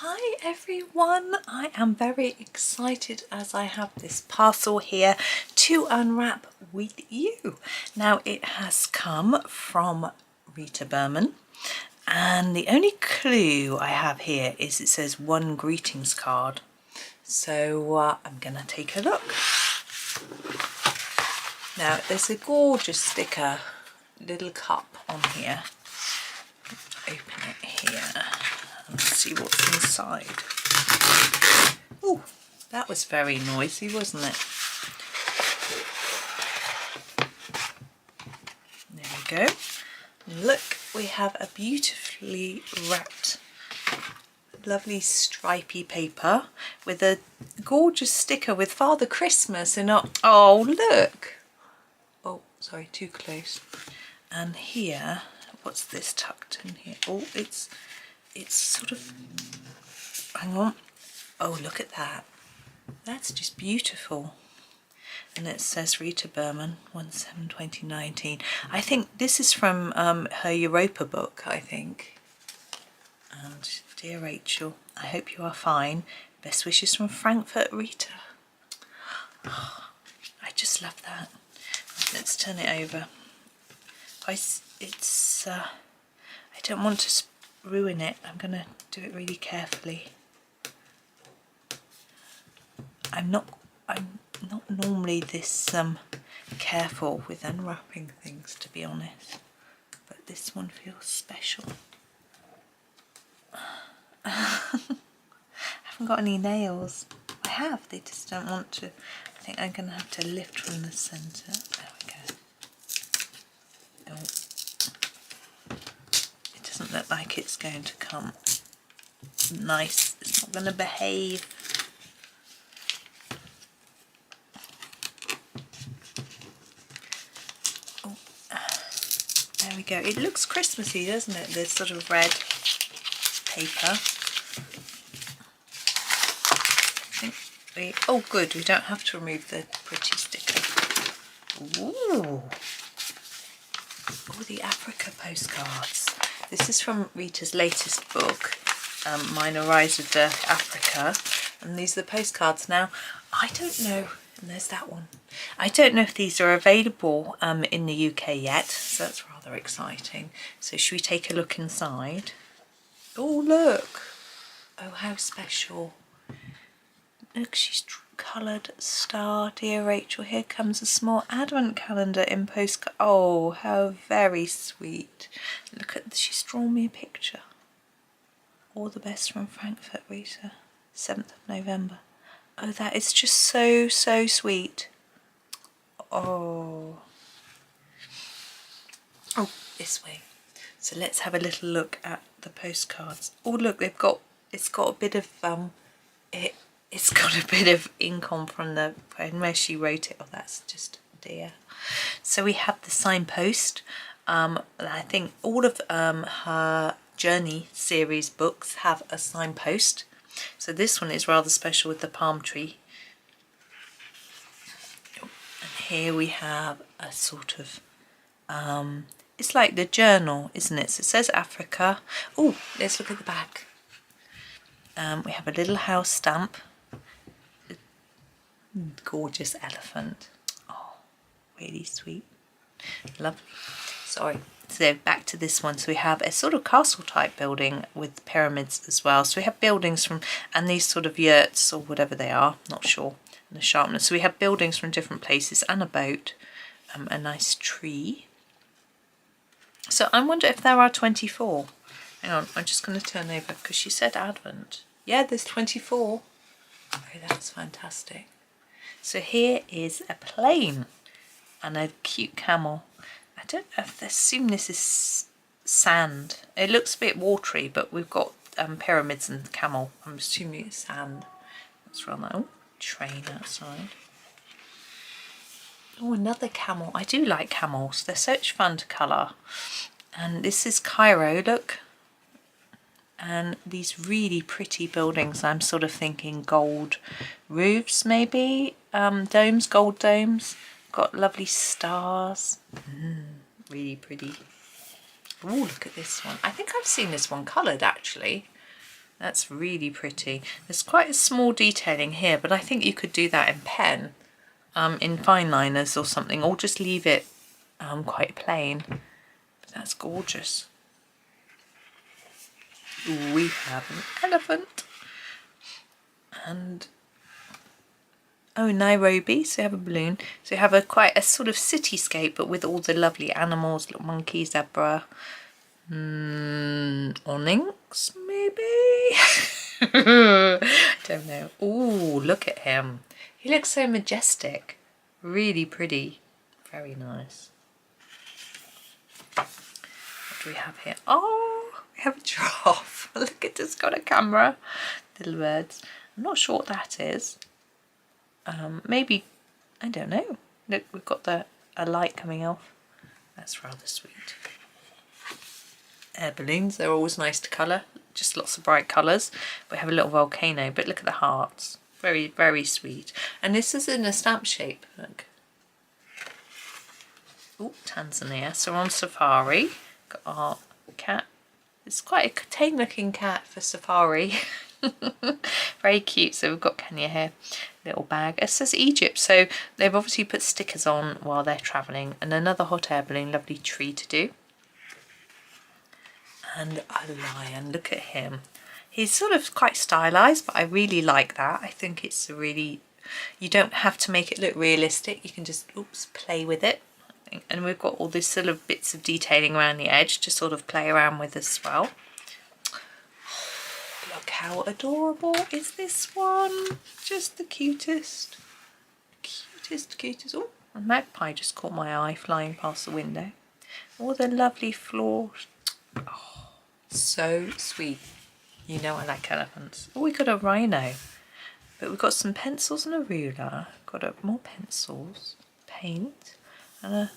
Hi everyone, I am very excited as I have this parcel here to unwrap with you. Now it has come from Rita Berman and the only clue I have here is it says one greetings card. So I'm gonna take a look. Now there's a gorgeous sticker little cup on here. Open it here. Let's see what's inside. Oh, that was very noisy, wasn't it? There we go. Look, we have a beautifully wrapped, lovely stripy paper with a gorgeous sticker with Father Christmas and oh look. Oh, sorry, too close. And here, what's this tucked in here? Oh, it's sort of, hang on, oh look at that, that's just beautiful. And it says Rita Berman 1/7/2019. I think this is from her Europa book, I think. And dear Rachel, I hope you are fine, best wishes from Frankfurt, Rita. Oh, I just love that. Let's turn it over. I don't want to ruin it. I'm gonna do it really carefully. I'm not normally this careful with unwrapping things, to be honest, but this one feels special. I haven't got any nails. I have, they just don't want to. I think I'm gonna have to lift from the center. There we go. Oh. Doesn't look like it's going to come nice. It's not going to behave. Oh, there we go. It looks Christmassy, doesn't it? This sort of red paper. Oh good, we don't have to remove the pretty sticker. Ooh. Oh, the Africa postcards. This is from Rita's latest book, Meine Reise Durch Afrika, and these are the postcards. Now, I don't know, and there's that one. I don't know if these are available in the UK yet, so that's rather exciting. So should we take a look inside? Oh, look. Oh, how special. Look, she's coloured star. Dear Rachel, here comes a small advent calendar in postcard. Oh, how very sweet. Look at, she's drawn me a picture. All the best from Frankfurt, Rita. 7th of November. Oh, that is just so, so sweet. Oh. Oh, this way. So let's have a little look at the postcards. Oh, look, it's got a bit of, it's got a bit of ink on from the where she wrote it. Oh, that's just dear. So we have the signpost. I think all of her Journey series books have a signpost. So this one is rather special with the palm tree. And here we have a sort of, it's like the journal, isn't it? So it says Africa. Oh, let's look at the back. We have a little house stamp. Gorgeous elephant. Oh, really sweet. Lovely. Sorry. So back to this one. So we have a sort of castle type building with pyramids as well. So we have buildings from, and these sort of yurts or whatever they are, not sure, and the sharpness. So we have buildings from different places and a boat, a nice tree. So I wonder if there are 24. Hang on, I'm just going to turn over because she said Advent. Yeah, there's 24. Oh, that's fantastic. So here is a plane and a cute camel. I don't know if I assume this is sand. It looks a bit watery, but we've got pyramids and camel. I'm assuming it's sand. Let's run that. Oh, train outside. Oh, another camel. I do like camels. They're so much fun to colour. And this is Cairo, look. And these really pretty buildings. I'm sort of thinking gold roofs maybe, domes, gold domes. Got lovely stars. Really pretty. Oh, look at this one. I think I've seen this one coloured actually. That's really pretty. There's quite a small detailing here, but I think you could do that in pen, in fine liners or something, or just leave it quite plain. But that's gorgeous. Ooh, we have an elephant. And oh, Nairobi, so you have a balloon. So you have quite a sort of cityscape, but with all the lovely animals, little monkey, zebra, onyx maybe? I don't know. Ooh, look at him. He looks so majestic. Really pretty. Very nice. What do we have here? Oh, we have a giraffe. Look, it's got a camera. Little birds. I'm not sure what that is. Maybe, I don't know. Look, we've got a light coming off. That's rather sweet. Air balloons, they're always nice to colour. Just lots of bright colours. We have a little volcano, but look at the hearts. Very, very sweet. And this is in a stamp shape, look. Oh, Tanzania. So we're on safari. Got our cat. It's quite a tame looking cat for safari. Very cute. So we've got Kenya here. Little bag. It says Egypt, so they've obviously put stickers on while they're travelling. And another hot air balloon, lovely tree to do. And a lion, look at him. He's sort of quite stylised, but I really like that. I think it's really, you don't have to make it look realistic. You can just, play with it. And we've got all these sort of bits of detailing around the edge to sort of play around with as well. Look how adorable is this one. Just the cutest. Cutest. Oh, a magpie just caught my eye flying past the window. All the lovely floors. Oh, so sweet. You know I like elephants. Oh, we got a rhino. But we've got some pencils and a ruler. Got more pencils, paint, and a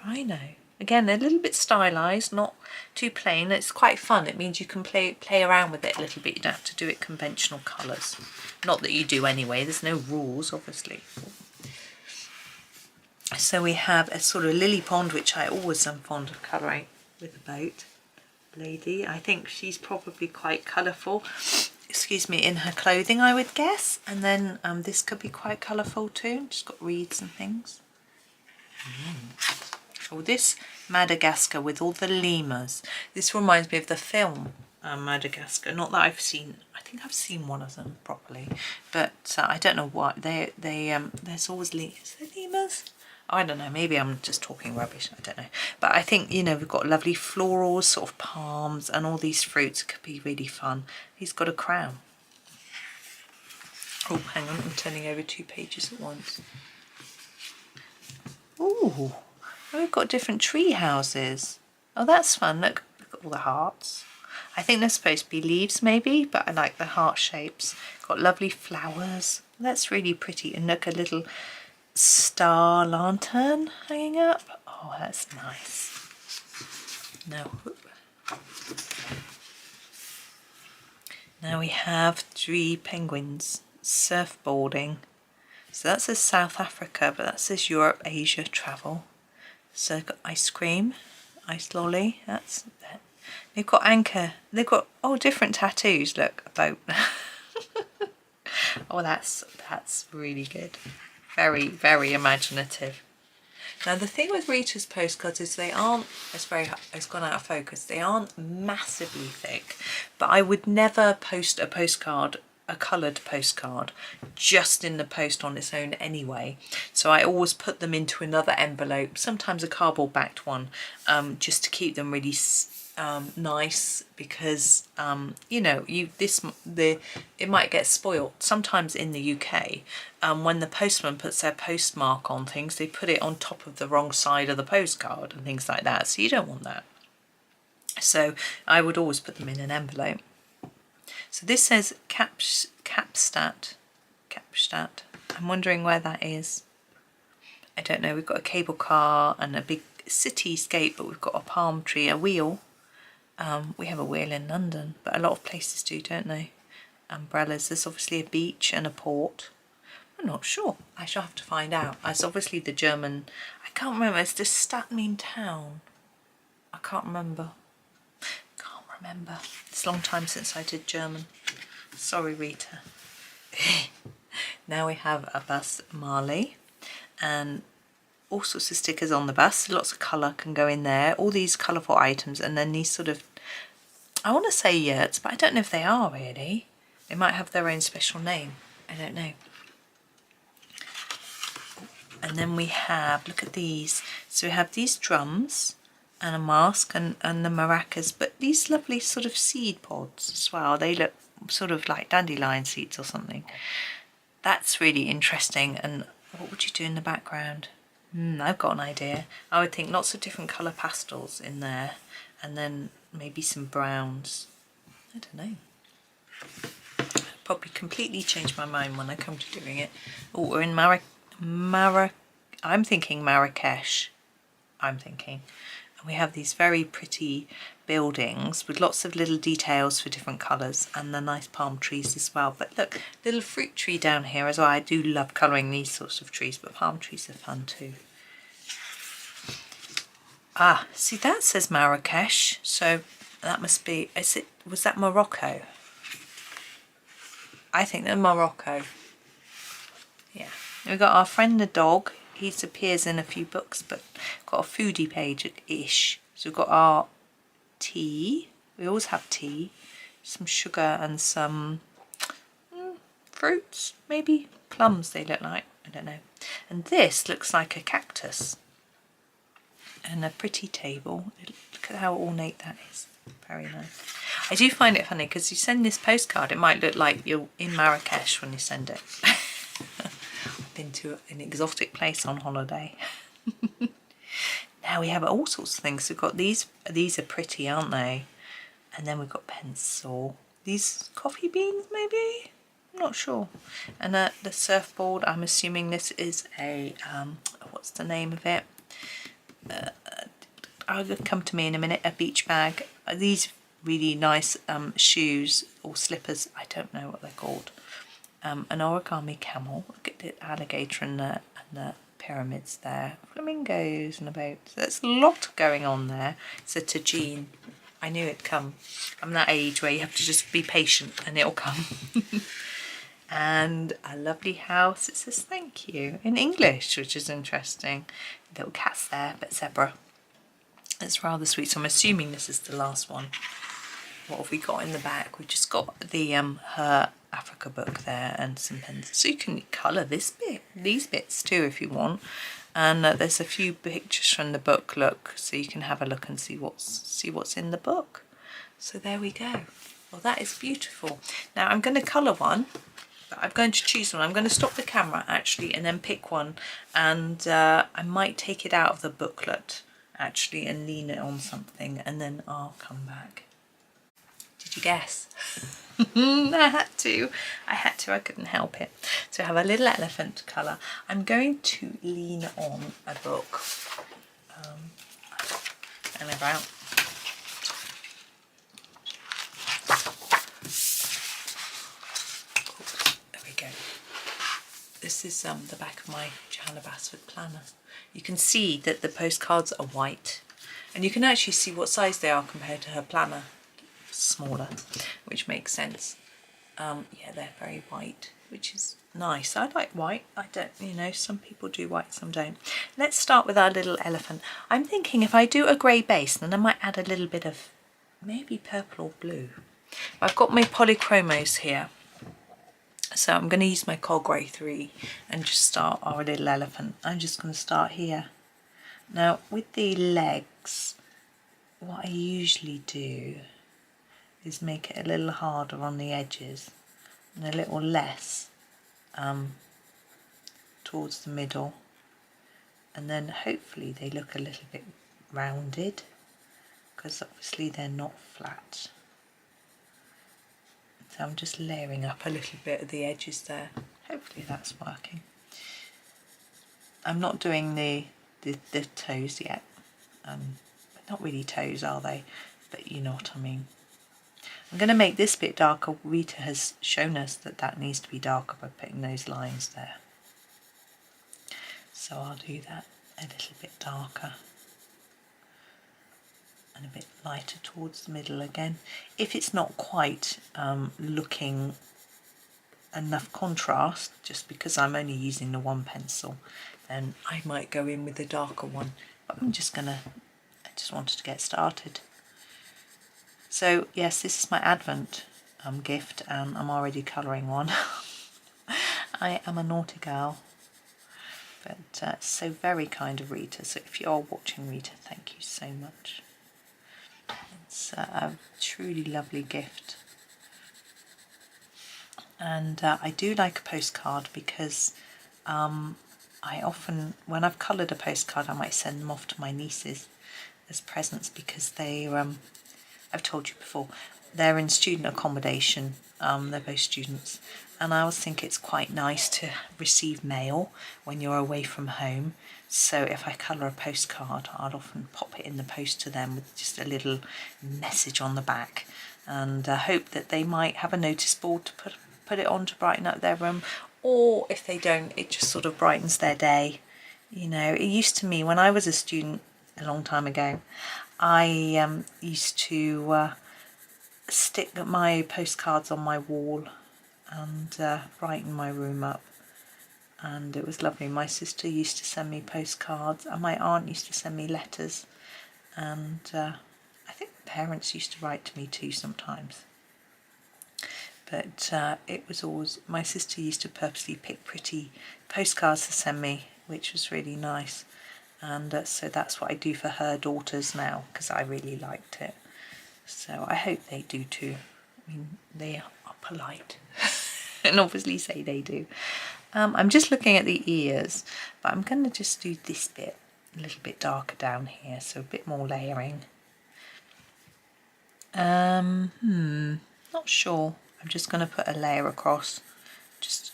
rhino. Again, they're a little bit stylised, not too plain. It's quite fun. It means you can play around with it a little bit. You don't have to do it conventional colours. Not that you do anyway. There's no rules, obviously. So we have a sort of lily pond, which I always am fond of colouring with a boat. Lady, I think she's probably quite colourful, excuse me, in her clothing, I would guess. And then this could be quite colourful too, just got reeds and things. Oh, this Madagascar with all the lemurs. This reminds me of the film Madagascar. Not that I've seen, I think I've seen one of them properly, but I don't know what there's always lemurs. I don't know, maybe I'm just talking rubbish, I don't know. But I think, you know, we've got lovely florals, sort of palms, and all these fruits. It could be really fun. He's got a crown. Oh, hang on, I'm turning over 2 pages at once. Ooh, we've got different tree houses. Oh, that's fun. Look at all the hearts. I think they're supposed to be leaves, maybe, but I like the heart shapes. Got lovely flowers. That's really pretty. And look, a little star lantern hanging up. Oh, that's nice. Now we have 3 penguins surfboarding. So that says South Africa, but that says Europe, Asia, travel. So they've got ice cream, ice lolly. That's that. They've got anchor. They've got different tattoos. Look, a boat. Oh, that's really good. Very, very imaginative. Now the thing with Rita's postcards is they aren't, it's gone out of focus, they aren't massively thick, but I would never post a postcard, a coloured postcard, just in the post on its own anyway. So I always put them into another envelope, sometimes a cardboard backed one, just to keep them really nice, because you know, it might get spoilt. Sometimes in the UK, when the postman puts their postmark on things, they put it on top of the wrong side of the postcard and things like that, so you don't want that. So I would always put them in an envelope. So this says Kapstadt. I'm wondering where that is. I don't know. We've got a cable car and a big cityscape, but we've got a palm tree, a wheel. We have a wheel in London, but a lot of places do, don't they? Umbrellas. There's obviously a beach and a port. I'm not sure. I shall have to find out. It's obviously the German. I can't remember. It's just Stadt mean town. I can't remember. remember. It's a long time since I did German. Sorry, Rita. Now we have a bus Marley and all sorts of stickers on the bus. Lots of colour can go in there. All these colourful items, and then these sort of, I want to say yurts, but I don't know if they are really. They might have their own special name. I don't know. And then we have, look at these. So we have these drums and a mask and the maracas, but these lovely sort of seed pods as well. They look sort of like dandelion seeds or something. That's really interesting. And what would you do in the background? I've got an idea. I would think lots of different colour pastels in there, and then maybe some browns. I don't know. Probably completely change my mind when I come to doing it. Oh, we're in I'm thinking Marrakesh. And we have these very pretty buildings with lots of little details for different colours, and the nice palm trees as well. But look, little fruit tree down here as well. I do love colouring these sorts of trees, but palm trees are fun too. Ah, see, that says Marrakesh, so that must be, was that Morocco? I think they're Morocco. Yeah. We've got our friend the dog. He appears in a few books, but got a foodie page-ish. So we've got our tea. We always have tea. Some sugar and some fruits, maybe. Plums they look like. I don't know. And this looks like a cactus. And a pretty table. Look at how ornate that is. Very nice. I do find it funny because you send this postcard, it might look like you're in Marrakesh when you send it. Been to an exotic place on holiday. Now we have all sorts of things. We've got these are pretty, aren't they? And then we've got pencil. These coffee beans maybe? I'm not sure. And the surfboard, I'm assuming this is a what's the name of it? I'll come to me in a minute. A beach bag. These really nice shoes or slippers, I don't know what they're called. An origami camel. Look at the alligator and the pyramids there. Flamingos and a boat. So there's a lot going on there. It's a tagine. I knew it'd come. I'm that age where you have to just be patient and it'll come. And a lovely house. It says thank you in English, which is interesting. Little cats there, but zebra. It's rather sweet. So I'm assuming this is the last one. What have we got in the back? We've just got the her Africa book there and some pens. So you can colour this bit, these bits too if you want. And there's a few pictures from the book, look, so you can have a look and see what's in the book. So there we go. Well, that is beautiful. Now I'm going to colour one. I'm going to choose one. I'm going to stop the camera actually and then pick one, and I might take it out of the booklet actually and lean it on something, and then I'll come back. Did you guess? I had to, I couldn't help it. So I have a little elephant colour. I'm going to lean on a book and about. There we go. This is the back of my Johanna Basford planner. You can see that the postcards are white, and you can actually see what size they are compared to her planner. Smaller, which makes sense. Yeah, they're very white, which is nice. I like white. I don't, you know, some people do white, some don't. Let's start with our little elephant. I'm thinking if I do a grey base, then I might add a little bit of maybe purple or blue. I've got my Polychromos here, so I'm going to use my Col Grey 3 and just start our little elephant. I'm just going to start here. Now with the legs, what I usually do is make it a little harder on the edges and a little less towards the middle, and then hopefully they look a little bit rounded because obviously they're not flat. So I'm just layering up a little bit of the edges there. Hopefully that's working. I'm not doing the toes yet. Not really toes, are they? But you know what I mean. I'm going to make this bit darker. Rita has shown us that that needs to be darker by putting those lines there. So I'll do that a little bit darker. and a bit lighter towards the middle again. If it's not quite looking enough contrast, just because I'm only using the one pencil, then I might go in with the darker one, but I just wanted to get started. So yes, this is my Advent gift, and I'm already colouring one. I am a naughty girl, but so very kind of Rita. So if you're watching, Rita, thank you so much. It's a truly lovely gift. And I do like a postcard because I often, when I've coloured a postcard, I might send them off to my nieces as presents, because they, I've told you before, they're in student accommodation, they're both students, and I always think it's quite nice to receive mail when you're away from home. So if I colour a postcard, I'll often pop it in the post to them with just a little message on the back, and hope that they might have a notice board to put it on to brighten up their room, or if they don't, it just sort of brightens their day. You know, it used to me when I was a student a long time ago, I used to stick my postcards on my wall and brighten my room up, and it was lovely. My sister used to send me postcards, and my aunt used to send me letters, and I think parents used to write to me too sometimes. But it was always, my sister used to purposely pick pretty postcards to send me, which was really nice. And so that's what I do for her daughters now, because I really liked it. So I hope they do too. I mean, they are polite and obviously say they do. I'm just looking at the ears, but I'm going to just do this bit a little bit darker down here, so a bit more layering. Not sure. I'm just going to put a layer across, just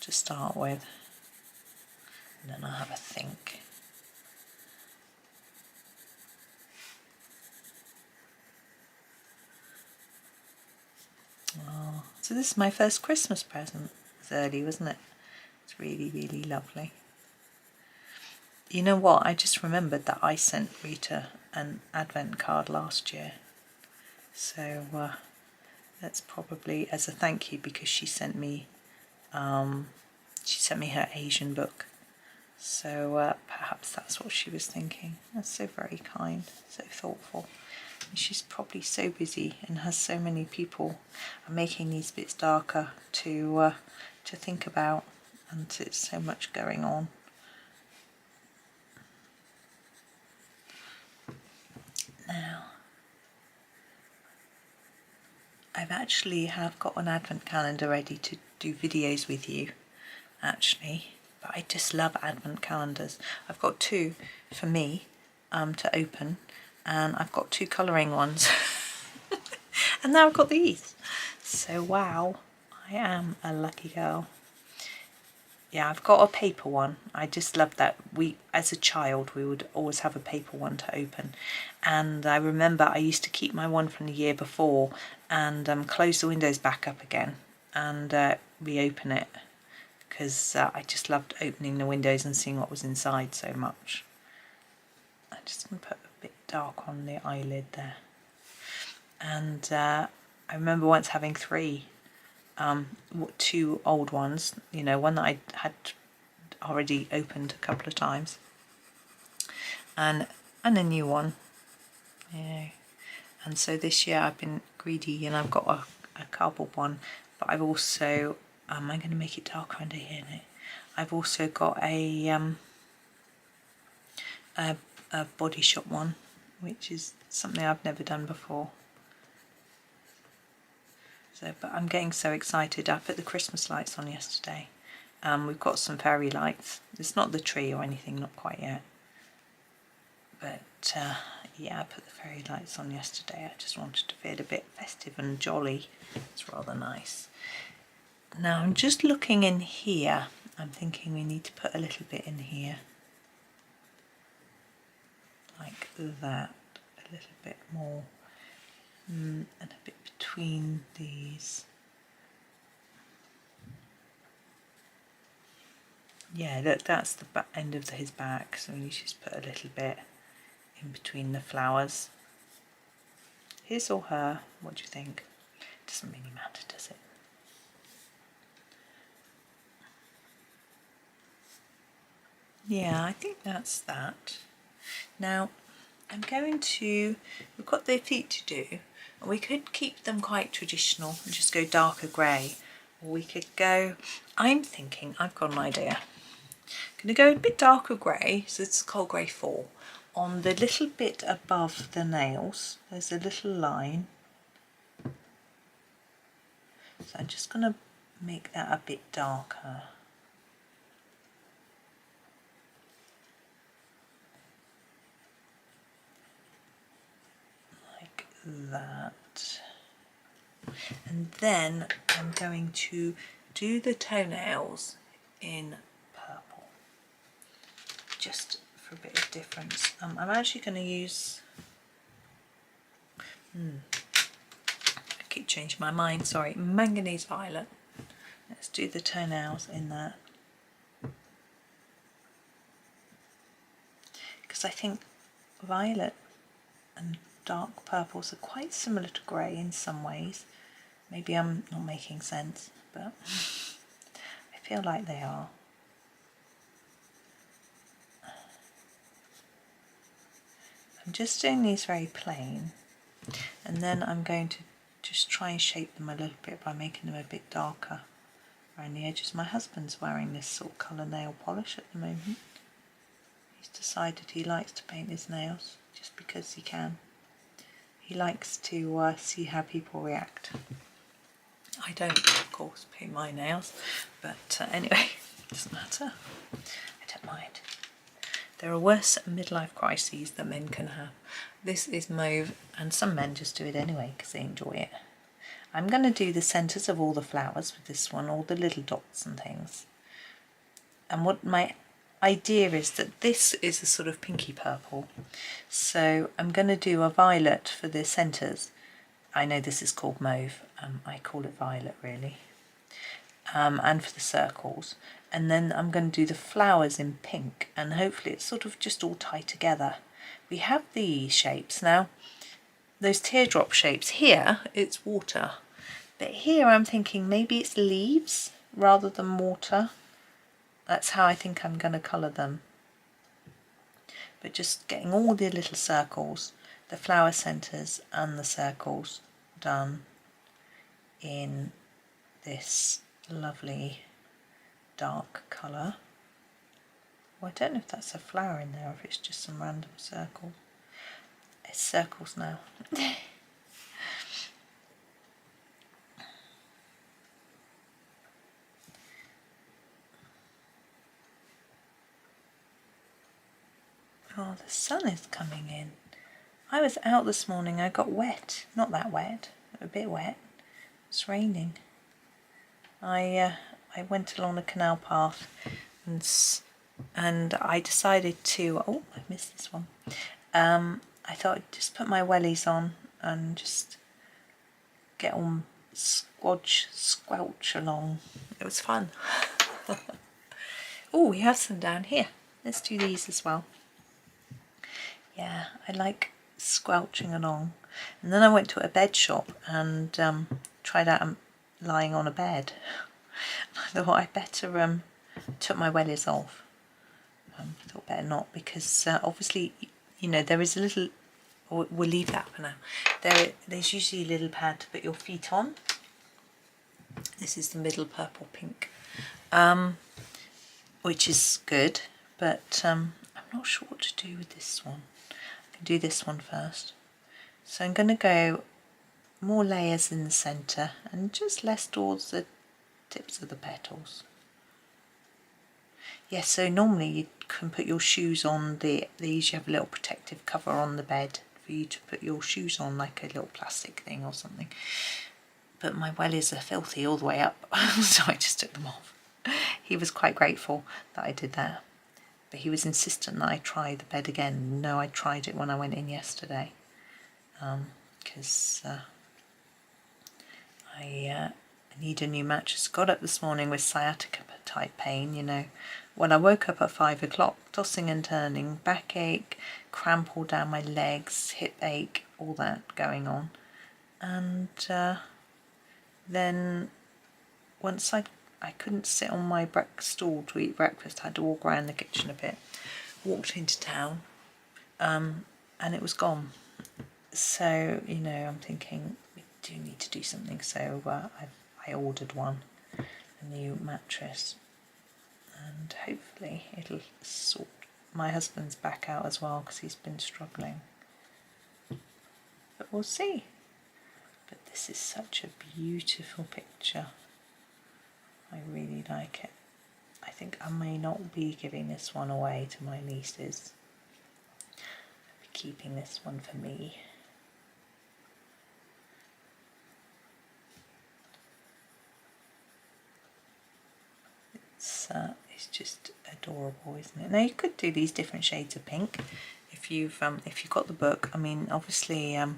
to start with, and then I'll have a think. Oh, so this is my first Christmas present. It's early, wasn't it? It's really, really lovely. You know what? I just remembered that I sent Rita an advent card last year. So that's probably as a thank you, because she sent me her Asian book. So perhaps that's what she was thinking. That's so very kind, so thoughtful. And she's probably so busy and has so many people. I'm making these bits darker to think about, and it's so much going on. Now, I've actually got an advent calendar ready to do videos with you, actually. But I just love advent calendars. I've got two for me to open, and I've got two colouring ones. And now I've got these. So wow, I am a lucky girl. Yeah, I've got a paper one. I just love that. As a child, we would always have a paper one to open. And I remember I used to keep my one from the year before and close the windows back up again and reopen it, because I just loved opening the windows and seeing what was inside so much. I'm just going to put a bit dark on the eyelid there. And I remember once having three. Two old ones, you know, one that I had already opened a couple of times, and a new one, yeah. And so this year I've been greedy, and I've got a cardboard one, but I've also I'm going to make it darker under here now. I've also got a Body Shop one, which is something I've never done before. So, but I'm getting so excited. I put the Christmas lights on yesterday. We've got some fairy lights. It's not the tree or anything, not quite yet. But yeah, I put the fairy lights on yesterday. I just wanted to feel a bit festive and jolly. It's rather nice. Now I'm just looking in here. I'm thinking we need to put a little bit in here. Like that. A little bit more. And a bit between these. Yeah, look, that's the end of his back, so we just put a little bit in between the flowers. His or her, what do you think? Doesn't really matter, does it? Yeah, I think that's that. Now I'm going to, we've got their feet to do, and we could keep them quite traditional and just go darker grey, or we could go, I'm thinking, I've got an idea. I'm going to go a bit darker grey, so it's cold grey 4. On the little bit above the nails, there's a little line. So I'm just going to make that a bit darker. Like that. And then I'm going to do the toenails in purple, just for a bit of difference. I'm actually going to use, I keep changing my mind, sorry, manganese violet. Let's do the toenails in that. Because I think violet and dark purples are quite similar to grey in some ways. Maybe I'm not making sense, but I feel like they are. I'm just doing these very plain, and then I'm going to just try and shape them a little bit by making them a bit darker around the edges. My husband's wearing this sort of colour nail polish at the moment. He's decided he likes to paint his nails just because he can. He likes to see how people react. I don't, of course, paint my nails, but anyway, it doesn't matter. I don't mind. There are worse midlife crises that men can have. This is mauve, and some men just do it anyway because they enjoy it. I'm going to do the centres of all the flowers with this one, all the little dots and things. And what my idea is that this is a sort of pinky purple. So I'm going to do a violet for the centres. I know this is called mauve. I call it violet really. And for the circles. And then I'm going to do the flowers in pink, and hopefully it's sort of just all tied together. We have these shapes now. Those teardrop shapes here, it's water. But here I'm thinking maybe it's leaves rather than water. That's how I think I'm going to colour them. But just getting all the little circles, the flower centres and the circles done in this lovely dark colour. Well, I don't know if that's a flower in there or if it's just some random circles. It's circles now. Oh, the sun is coming in. I was out this morning, I got wet. Not that wet, a bit wet. It's raining. I went along the canal path and I decided to, oh, I missed this one. I thought I'd just put my wellies on and just get on, squelch along. It was fun. Oh, we have some down here. Let's do these as well. Yeah, I like squelching along. And then I went to a bed shop and tried out lying on a bed. I thought I better took my wellies off. I thought better not, because obviously, you know, there is a little, we'll leave that for now. There's usually a little pad to put your feet on. This is the middle purple pink, which is good, but I'm not sure what to do with this one. I can do this one first. So I'm going to go more layers in the centre and just less towards the tips of the petals. Yes, so normally you can put your shoes on these. You have a little protective cover on the bed for you to put your shoes on, like a little plastic thing or something. But my wellies are filthy all the way up, so I just took them off. He was quite grateful that I did that. But he was insistent that I try the bed again. No, I tried it when I went in yesterday. Because I need a new mattress. Got up this morning with sciatica type pain, you know. when I woke up at 5 o'clock, tossing and turning, backache, cramp all down my legs, hip ache, all that going on. And then once I couldn't sit on my stool to eat breakfast, I had to walk around the kitchen a bit, walked into town, and it was gone. So, you know, I'm thinking we do need to do something, so I ordered one, a new mattress, and hopefully it'll sort my husband's back out as well, because he's been struggling. But we'll see. But this is such a beautiful picture. I really like it. I think I may not be giving this one away to my nieces. I'll be keeping this one for me. It's just adorable, isn't it? Now you could do these different shades of pink if you've got the book. I mean, obviously, I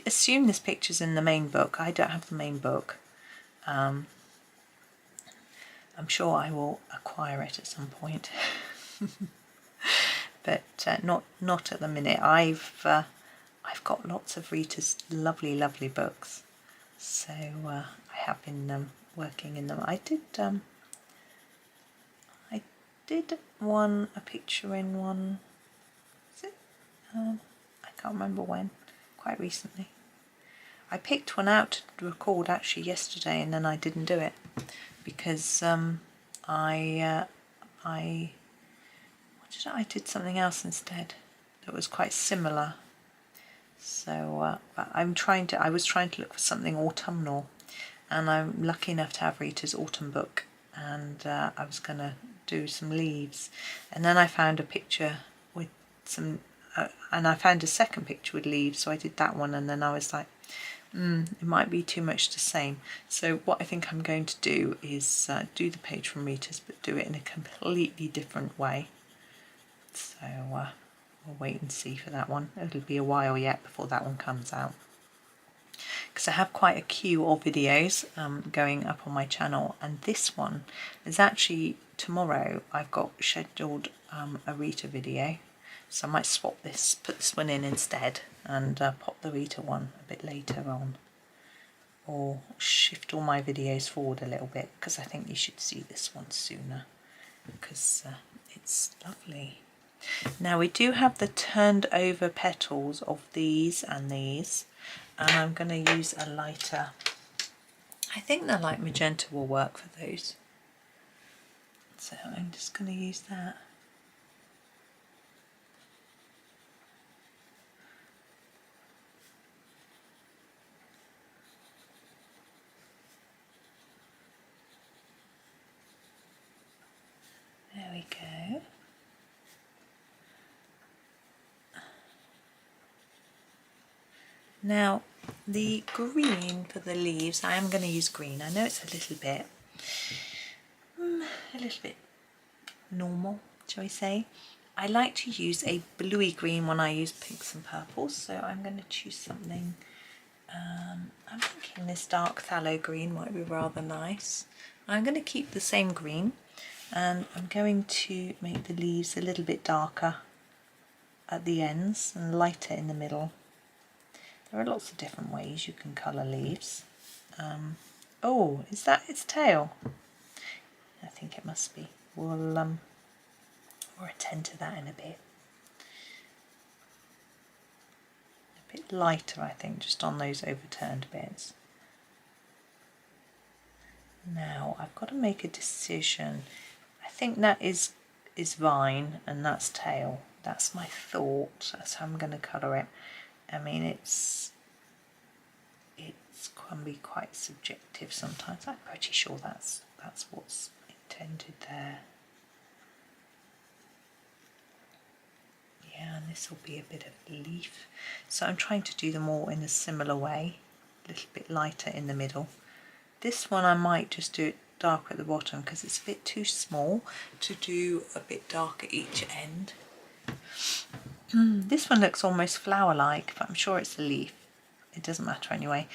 assume this picture's in the main book. I don't have the main book. I'm sure I will acquire it at some point, but not at the minute. I've got lots of Rita's lovely books, so I have been working in them. I did a picture in one. Is it? I can't remember when. Quite recently. I picked one out to record actually yesterday, and then I didn't do it because I did something else instead that was quite similar. So, but I was trying to look for something autumnal, and I'm lucky enough to have Rita's autumn book, and I was going to do some leaves, and then I found a picture with some, and I found a second picture with leaves, so I did that one, and then I was like, it might be too much the same. So what I think I'm going to do is do the page from Rita's, but do it in a completely different way. So we'll wait and see for that one. It'll be a while yet before that one comes out, because I have quite a queue of videos going up on my channel, and this one is actually tomorrow. I've got scheduled a Rita video, so I might swap this, put this one in instead, and pop the Rita one a bit later on, or shift all my videos forward a little bit, because I think you should see this one sooner, because it's lovely. Now we do have the turned over petals of these and these, and I'm going to use a lighter. I think the light magenta will work for those, so I'm just going to use that. There we go. Now the green for the leaves, I am going to use green. I know it's a little bit normal, shall we say. I like to use a bluey green when I use pinks and purples, so I'm going to choose something. I'm thinking this dark phthalo green might be rather nice. I'm going to keep the same green, and I'm going to make the leaves a little bit darker at the ends and lighter in the middle. There are lots of different ways you can colour leaves. Oh, is that its tail? I think it must be. We'll attend to that in a bit. A bit lighter, I think, just on those overturned bits. Now I've got to make a decision. I think that is vine and that's tail. That's my thought. That's how I'm going to colour it. I mean, it can be quite subjective sometimes. I'm pretty sure that's what's intended there. Yeah, and this will be a bit of leaf. So I'm trying to do them all in a similar way, a little bit lighter in the middle. This one I might just do it dark at the bottom because it's a bit too small to do a bit dark at each end. This one looks almost flower-like, but I'm sure it's a leaf. It doesn't matter anyway.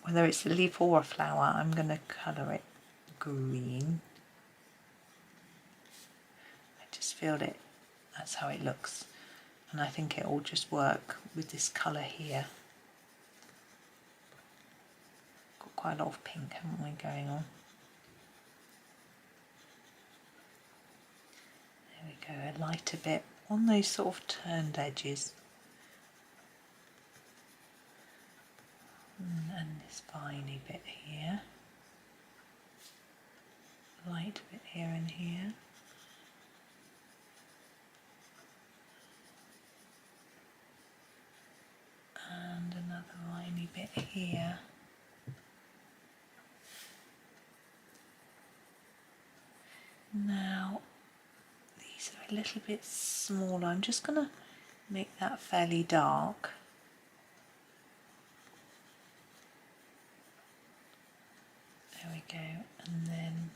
Whether it's a leaf or a flower, I'm going to colour it green. feel it, that's how it looks. And I think it will just work with this colour here. Got quite a lot of pink, haven't we, going on? There we go, a lighter bit on those sort of turned edges. And this viney bit here. Light bit here and here. And another viney bit here. Now, these are a little bit smaller. I'm just going to make that fairly dark. There we go, and then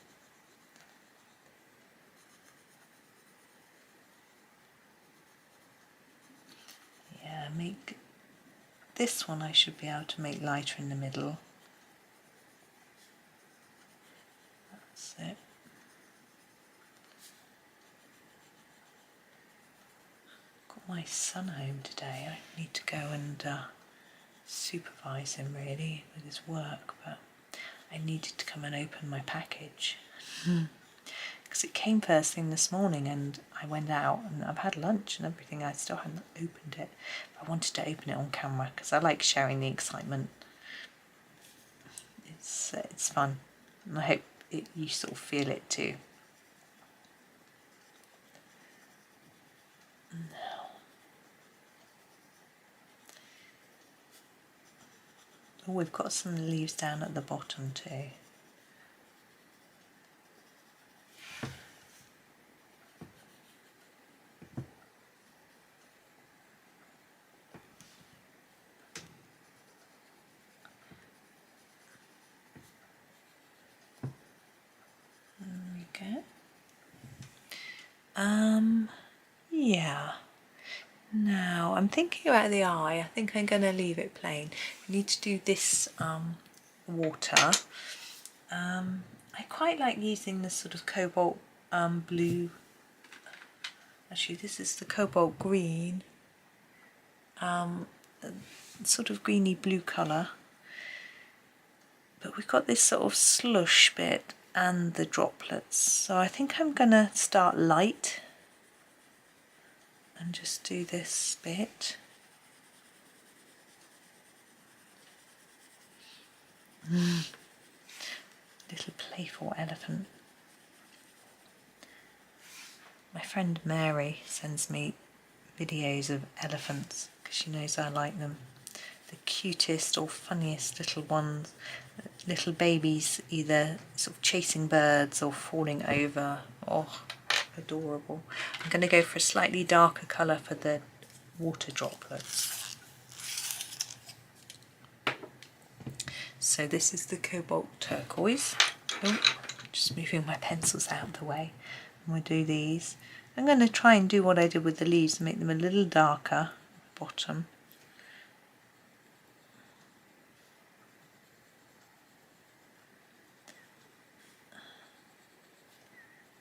yeah, make this one, I should be able to make lighter in the middle. That's it. Got my son home today. I need to go and supervise him really with his work, but I needed to come and open my package because it came first thing this morning and I went out and I've had lunch and everything. I still hadn't opened it, but I wanted to open it on camera because I like sharing the excitement. It's fun, and I hope you sort of feel it too. Now, oh, we've got some leaves down at the bottom too. Yeah. Now I'm thinking about the eye. I think I'm going to leave it plain. I need to do this water. I quite like using this sort of cobalt blue. Actually, this is the cobalt green. Sort of greeny blue colour. But we've got this sort of slush bit and the droplets. So I think I'm going to start light and just do this bit. Little playful elephant. My friend Mary sends me videos of elephants because she knows I like them. The cutest or funniest little ones, little babies either sort of chasing birds or falling over. Oh, adorable. I'm going to go for a slightly darker colour for the water droplets. So this is the cobalt turquoise. Oh, just moving my pencils out of the way. And we'll do these. I'm going to try and do what I did with the leaves and make them a little darker at the bottom.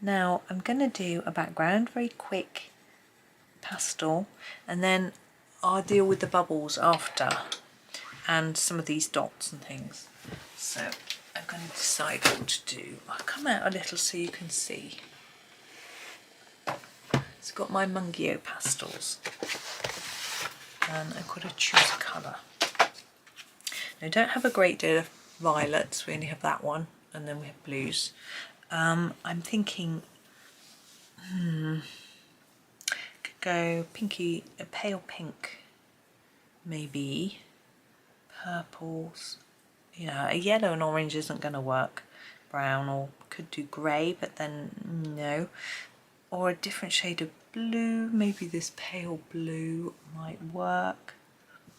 Now I'm going to do a background, very quick pastel, and then I'll deal with the bubbles after and some of these dots and things. So I'm going to decide what to do. I'll come out a little so you can see. It's got my Mungyo Pastels and I've got to choose a colour. Now I don't have a great deal of violets, we only have that one, and then we have blues. I'm thinking, could go pinky, a pale pink, maybe, purples, you know, a yellow and orange isn't going to work, brown, or could do grey, but then no, or a different shade of blue, maybe this pale blue might work,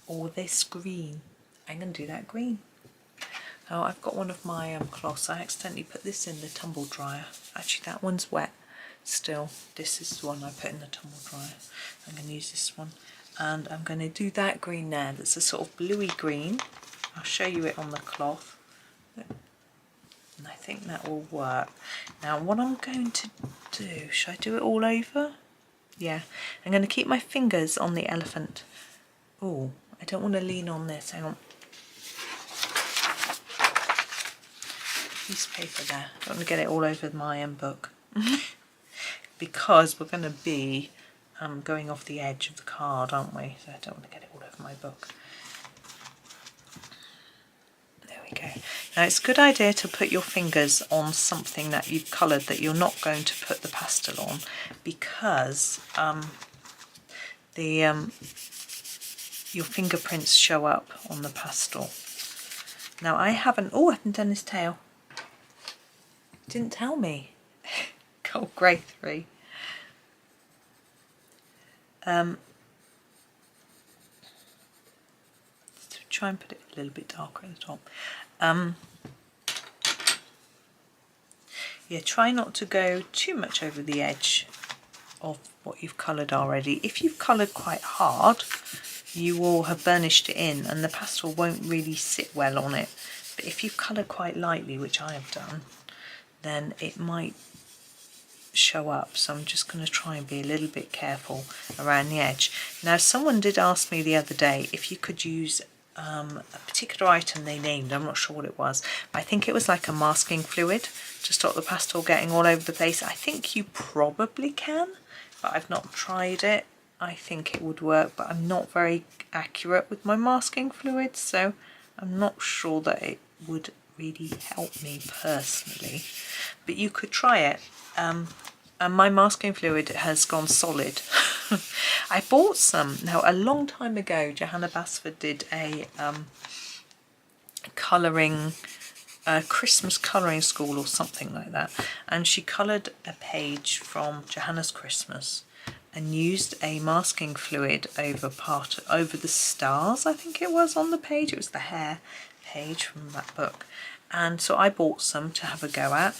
or this green. I'm going to do that green. Oh, I've got one of my cloths. I accidentally put this in the tumble dryer. Actually, that one's wet still. This is the one I put in the tumble dryer. I'm going to use this one. And I'm going to do that green there. That's a sort of bluey green. I'll show you it on the cloth. And I think think that will work. Now what I'm going to do, should I do it all over? Yeah, I'm going to keep my fingers on the elephant. Oh, I don't want to lean on this, hang on. Piece of paper there, I don't want to get it all over my book. Because we're going to be going off the edge of the card, aren't we? So I don't want to get it all over my book. There we go. Now it's a good idea to put your fingers on something that you've coloured that you're not going to put the pastel on, because your fingerprints show up on the pastel. Now I haven't done his tail. Didn't tell me. Gold grey 3. Try and put it a little bit darker at the top. Yeah, try not to go too much over the edge of what you've coloured already. If you've coloured quite hard, you will have burnished it in and the pastel won't really sit well on it. But if you've coloured quite lightly, which I have done, then it might show up. So I'm just going to try and be a little bit careful around the edge. Now someone did ask me the other day if you could use a particular item they named, I'm not sure what it was, but I think it was like a masking fluid to stop the pastel getting all over the place. I think you probably can, but I've not tried it. I think it would work, but I'm not very accurate with my masking fluid, so I'm not sure that it would really help me personally, but you could try it. And my masking fluid has gone solid. I bought some now a long time ago. Johanna Basford did a Christmas colouring school or something like that, and she coloured a page from Johanna's Christmas and used a masking fluid over the stars, I think it was, on the page. It was the hair page from that book, and so I bought some to have a go at,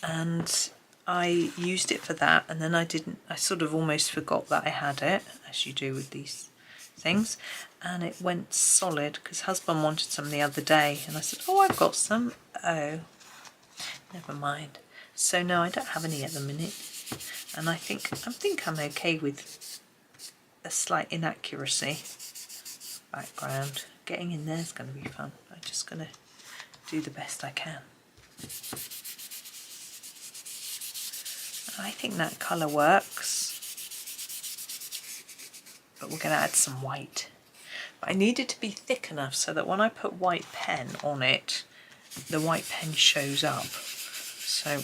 and I used it for that, and then I sort of almost forgot that I had it, as you do with these things, and it went solid because husband wanted some the other day and I said, oh, I've got some. Oh, never mind. So no, I don't have any at the minute, and I think I'm okay with a slight inaccuracy. Background getting in there is going to be fun. I'm just going to do the best I can. I think that colour works, but we're going to add some white. But I need it to be thick enough so that when I put white pen on it, the white pen shows up. So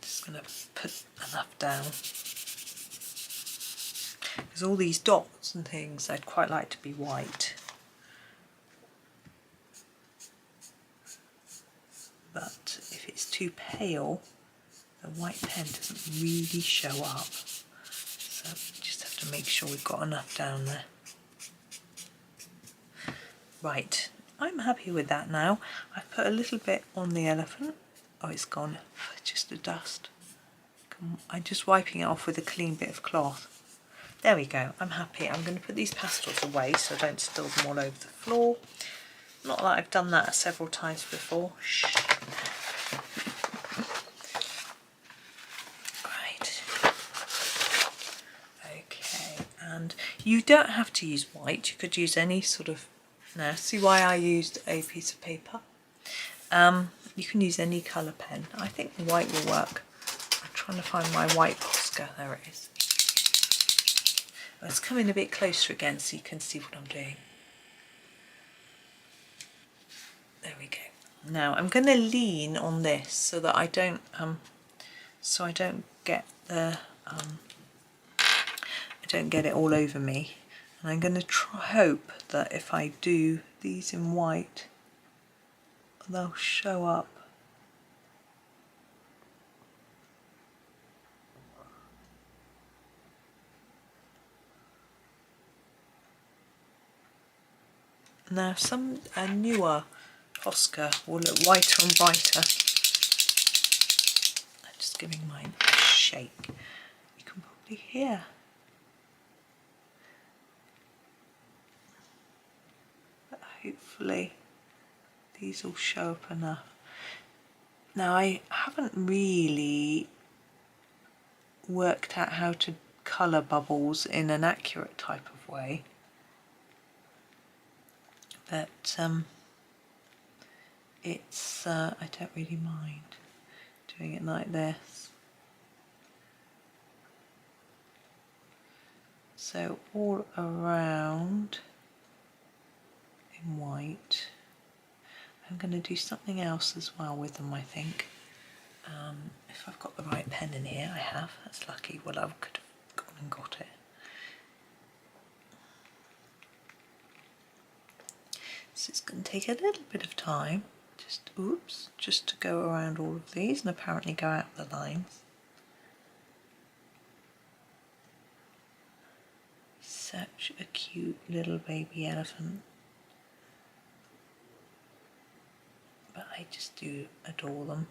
just going to put enough down, because all these dots and things I'd quite like to be white. But if it's too pale, the white pen doesn't really show up. So we just have to make sure we've got enough down there. Right, I'm happy with that now. I've put a little bit on the elephant. Oh, it's gone, just a dust. I'm just wiping it off with a clean bit of cloth. There we go, I'm happy. I'm going to put these pastels away so I don't spill them all over the floor. Not that I've done that several times before. Shh. Right. Okay, and you don't have to use white. You could use any sort of... Now, see why I used a piece of paper? You can use any colour pen. I think white will work. I'm trying to find my white Posca. There it is. Let's come in a bit closer again so you can see what I'm doing. There we go. Now I'm going to lean on this so that I don't get the I don't get it all over me, and I'm going to hope that if I do these in white, they'll show up. Now some newer Posca will look whiter and brighter. I'm just giving mine a shake. You can probably hear. hopefully these will show up enough. Now I haven't really worked out how to colour bubbles in an accurate type of way, but it's I don't really mind doing it like this. So all around in white. I'm going to do something else as well with them, I think. If I've got the right pen in here, I have. That's lucky. Well, I could have gone and got it. So it's going to take a little bit of time, just to go around all of these and apparently go out the lines. Such a cute little baby elephant. But I just do adore them.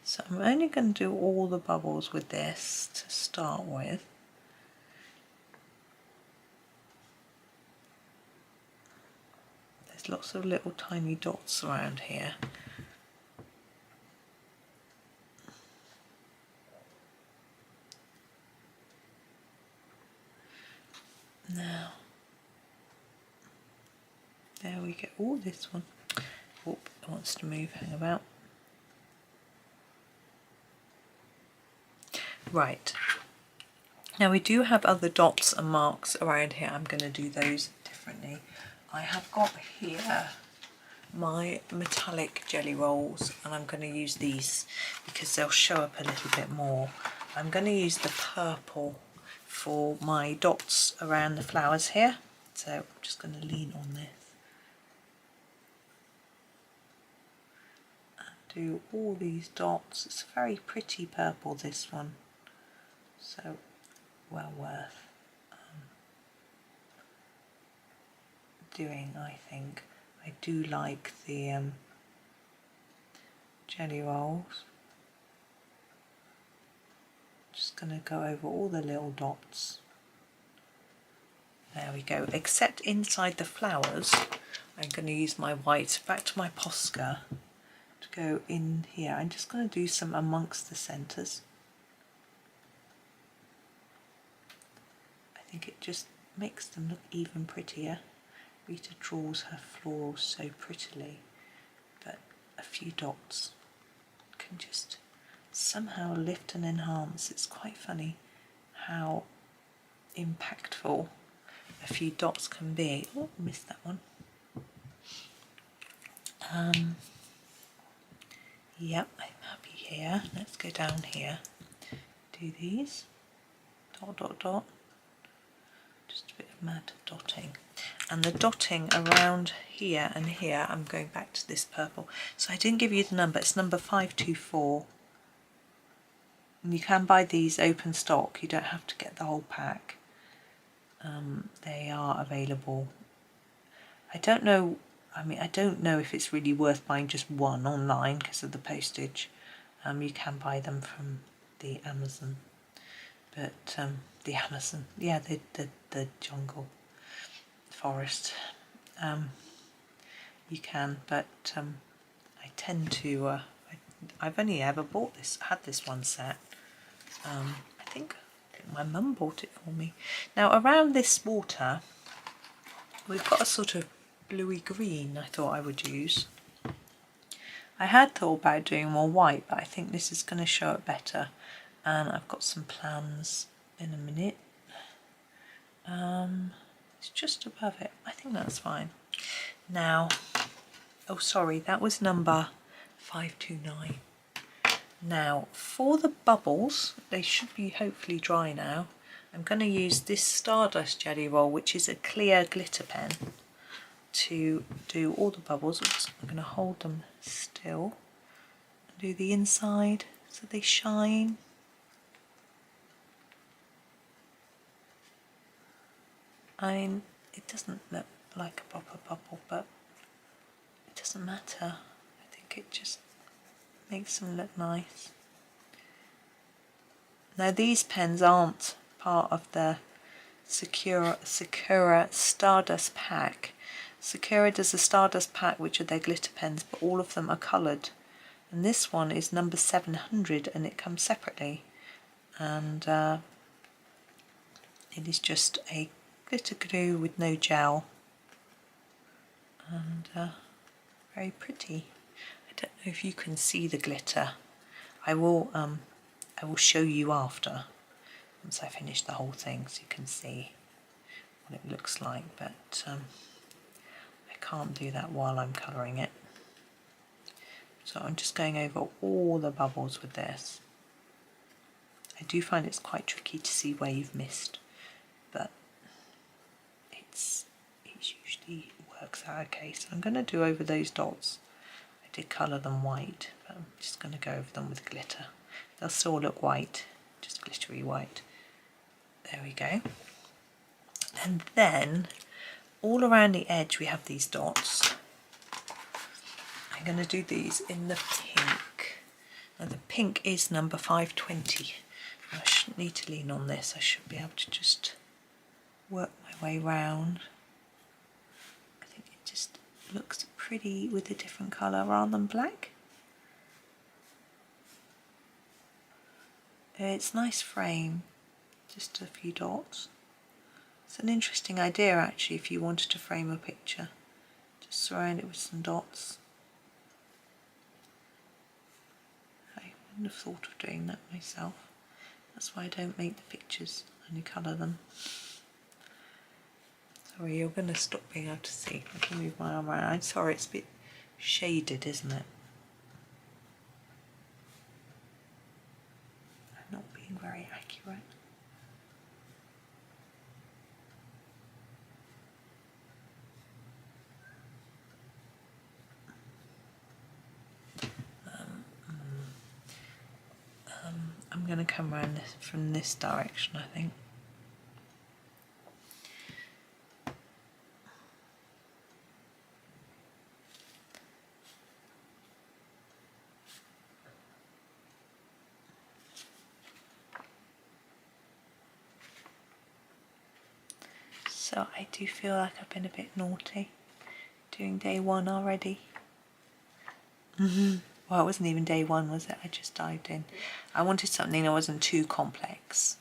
So I'm only going to do all the bubbles with this to start with. There's lots of little tiny dots around here. Now, there we go. Oh, this one. Oh, it wants to move. Hang about. Right. Now we do have other dots and marks around here. I'm going to do those differently. I have got here my metallic jelly rolls, and I'm going to use these because they'll show up a little bit more. I'm going to use the purple for my dots around the flowers here. So I'm just going to lean on this. Do all these dots. It's a very pretty purple, this one, so well worth doing, I think. I do like the jelly rolls. Just going to go over all the little dots. There we go, except inside the flowers I'm going to use my white, back to my Posca, to go in here. I'm just going to do some amongst the centres. I think it just makes them look even prettier. Rita draws her florals so prettily, but a few dots can just somehow lift and enhance. It's quite funny how impactful a few dots can be. Oh, missed that one. Yep, I'm happy here. Let's go down here. Do these. Dot, dot, dot. Just a bit of mad dotting. And the dotting around here and here, I'm going back to this purple. So I didn't give you the number, it's number 524. And you can buy these open stock, you don't have to get the whole pack. They are available. I don't know if it's really worth buying just one online because of the postage. You can buy them from the Amazon. But the Amazon, yeah, the jungle forest, you can, but I tend to I've only ever bought this, had this one set. I think my mum bought it for me. Now around this water we've got a sort of bluey green I thought I would use. I had thought about doing more white, but I think this is going to show it better, and I've got some plans in a minute. It's just above it. I think that's fine. Now, oh sorry, that was number 529. Now, for the bubbles, they should be hopefully dry now. I'm going to use this Stardust jelly roll, which is a clear glitter pen, to do all the bubbles. Oops, I'm going to hold them still and do the inside so they shine. It doesn't look like a proper bubble, but it doesn't matter. I think it just makes them look nice. Now these pens aren't part of the Sakura Stardust pack. Sakura does a Stardust pack, which are their glitter pens, but all of them are coloured. And this one is number 700 and it comes separately. And it is just a glitter glue with no gel. And very pretty. I don't know if you can see the glitter. I will show you after, once I finish the whole thing, so you can see what it looks like, but I can't do that while I'm colouring it. So I'm just going over all the bubbles with this. I do find it's quite tricky to see where you've missed, but it usually works out okay. So I'm going to do over those dots. I did colour them white, but I'm just going to go over them with glitter. They'll still look white, just glittery white. There we go. And then all around the edge we have these dots. I'm going to do these in the pink. Now the pink is number 520. I shouldn't need to lean on this. I should be able to just work my way round. I think it just looks pretty with a different colour rather than black. It's a nice frame, just a few dots. It's an interesting idea actually if you wanted to frame a picture. Just surround it with some dots. I wouldn't have thought of doing that myself. That's why I don't make the pictures, I only colour them. Sorry, you're going to stop being able to see. I can move my arm around. I'm sorry, it's a bit shaded, isn't it? I'm not being very accurate. I'm going to come around this from this direction, I think. So I do feel like I've been a bit naughty doing day one already. Well, it wasn't even day one, was it? I just dived in. I wanted something that wasn't too complex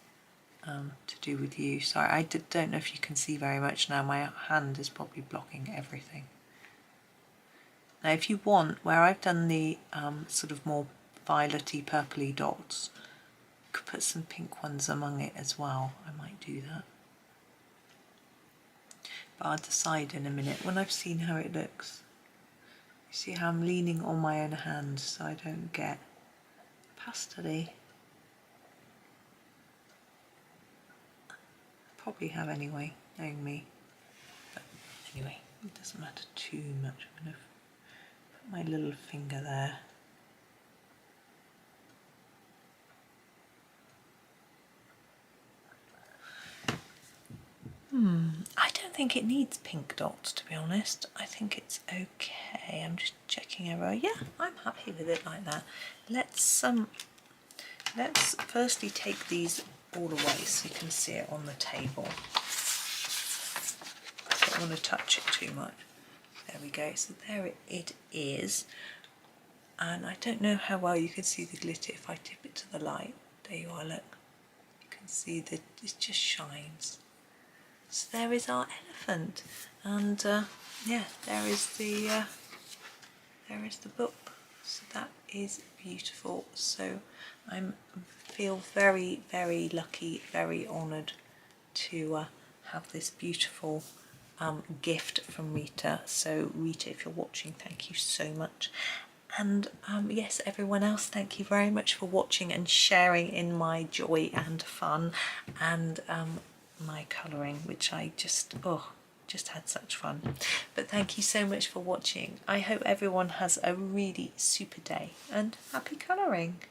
to do with you. Sorry, I don't know if you can see very much now. My hand is probably blocking everything. Now, if you want, where I've done the sort of more violety, purpley dots, you could put some pink ones among it as well. I might do that. But I'll decide in a minute when I've seen how it looks. You see how I'm leaning on my own hand so I don't get pastel-y. Probably have anyway, knowing me. But anyway, it doesn't matter too much. I'm going to put my little finger there. I don't think it needs pink dots, to be honest. I think it's okay. I'm just checking over. Yeah, I'm happy with it like that. Let's firstly take these all away so you can see it on the table. I don't want to touch it too much. There we go. So there it is. And I don't know how well you can see the glitter if I tip it to the light. There you are, look. You can see that it just shines. So there is our elephant, and yeah, there is the book. So that is beautiful. So I feel very, very lucky, very honoured to have this beautiful gift from Rita. So Rita, if you're watching, thank you so much. And yes, everyone else, thank you very much for watching and sharing in my joy and fun and my colouring, which I just had such fun. But thank you so much for watching. I hope everyone has a really super day and happy colouring.